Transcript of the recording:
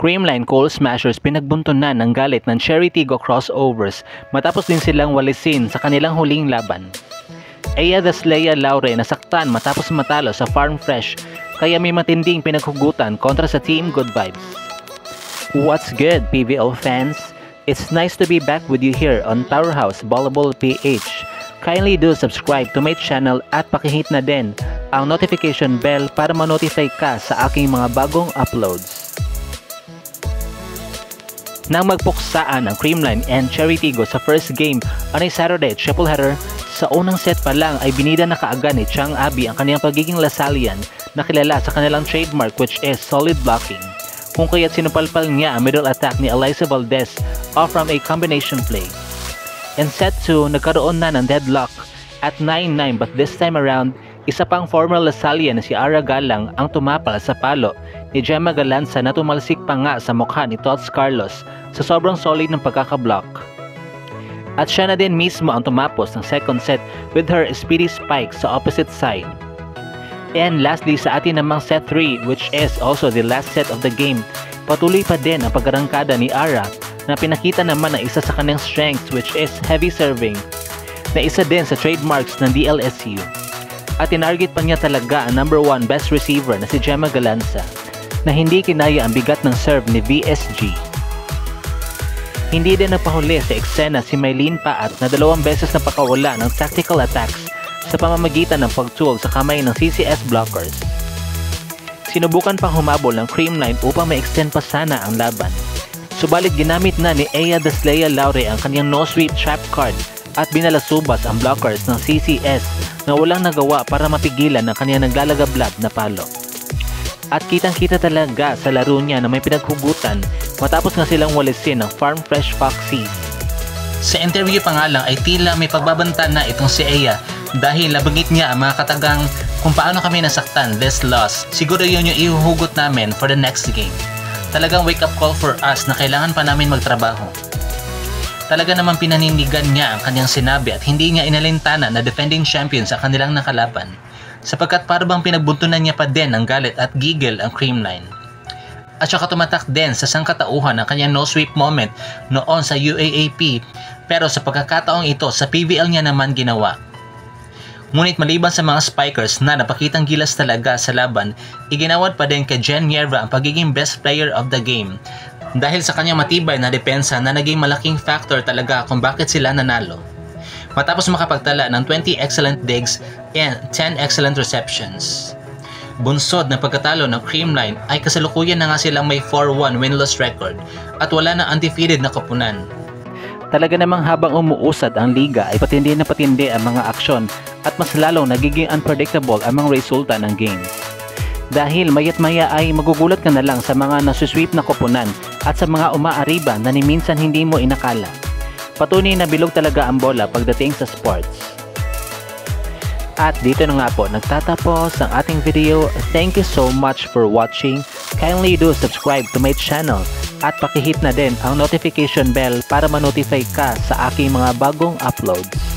Creamline Coal Smashers pinagbuntunan ng galit ng Cherry Tigo crossovers matapos din silang walisin sa kanilang huling laban. Aya the Slayer Laure nasaktan matapos matalo sa Farm Fresh kaya may matinding pinaghugutan kontra sa Team Good Vibes. What's good, PVO fans? It's nice to be back with you here on Powerhouse Volleyball PH. Kindly do subscribe to my channel at pakihit na din ang notification bell para ma-notify ka sa aking mga bagong uploads. Nang magpuksaan ang Creamline and Cherry Tigo sa first game on a Saturday triple header, sa unang set pa lang ay binida na kaagad ni Chang Abby ang kanyang pagiging Lasallian na kilala sa kanilang trademark which is solid blocking, kung kaya't sinupalpal niya ang middle attack ni Eliza Valdez off from a combination play. In set 2, nagkaroon na ng deadlock at 9-9 but this time around, isa pang former Lasallian na si Ara Galang ang tumapal sa palo ni Gemma Galanza na tumalsik pa nga sa mukha ni Tots Carlos sa sobrang solid ng pagkakablock. At siya na din mismo ang tumapos ng second set with her speedy spike sa opposite side. And lastly sa atin namang set 3 which is also the last set of the game, patuloy pa din ang pagkarangkada ni Ara na pinakita naman na isa sa kanyang strengths which is heavy serving, na isa din sa trademarks ng DLSU. At tinarget pa niya talaga ang number 1 best receiver na si Gemma Galanza na hindi kinaya ang bigat ng serve ni VSG. Hindi din nagpahuli sa eksena si Mylene Paat na 2 beses na pakawala ng tactical attacks sa pamamagitan ng pagtool sa kamay ng CCS blockers. Sinubukan pang humabol ng Creamline upang ma-extend pa sana ang laban. Subalit ginamit na ni Aya the Slayer Laure ang kanyang no-sweep trap card at binalasubas ang blockers ng CCS na walang nagawa para mapigilan ang kanyang naglalagablab na palo. At kitang-kita talaga sa laro niya na may pinaghugutan matapos nga silang walisin ng Farm Fresh Foxies. Sa interview pa nga lang ay tila may pagbabanta na itong si Aya dahil nabanggit niya ang mga katagang kung paano kami nasaktan this loss, siguro yun yung ihuhugot namin for the next game. Talagang wake up call for us na kailangan pa namin magtrabaho. Talaga namang pinanindigan niya ang kanyang sinabi at hindi niya inalintana na defending champion sa kanilang nakalaban, sapagkat parang pinagbuntunan niya pa din ng galit at gigil ang Creamline. At saka tumatak din sa sangkatauhan ang kanyang no-sweep moment noon sa UAAP, pero sa pagkakataong ito sa PVL niya naman ginawa. Ngunit maliban sa mga spikers na napakitang gilas talaga sa laban, iginawad pa din kay Jen Nierva ang pagiging best player of the game dahil sa kanyang matibay na depensa na naging malaking factor talaga kung bakit sila nanalo. Matapos makapagtala ng 20 excellent digs and 10 excellent receptions. Bunsod na pagkatalo ng Creamline ay kasalukuyan na nga silang may 4-1 winless record at wala na undefeated na koponan. Talaga namang habang umuusad ang liga ay patindi na patindi ang mga aksyon at mas lalong nagiging unpredictable ang mga resulta ng games. Dahil mayat maya ay magugulat ka na lang sa mga nasusweep na koponan at sa mga umaariba na ni minsan hindi mo inakala. Patunay na bilog talaga ang bola pagdating sa sports. At dito na nga po nagtatapos ang ating video. Thank you so much for watching. Kindly do subscribe to my channel at pakihit na din ang notification bell para ma-notify ka sa aking mga bagong uploads.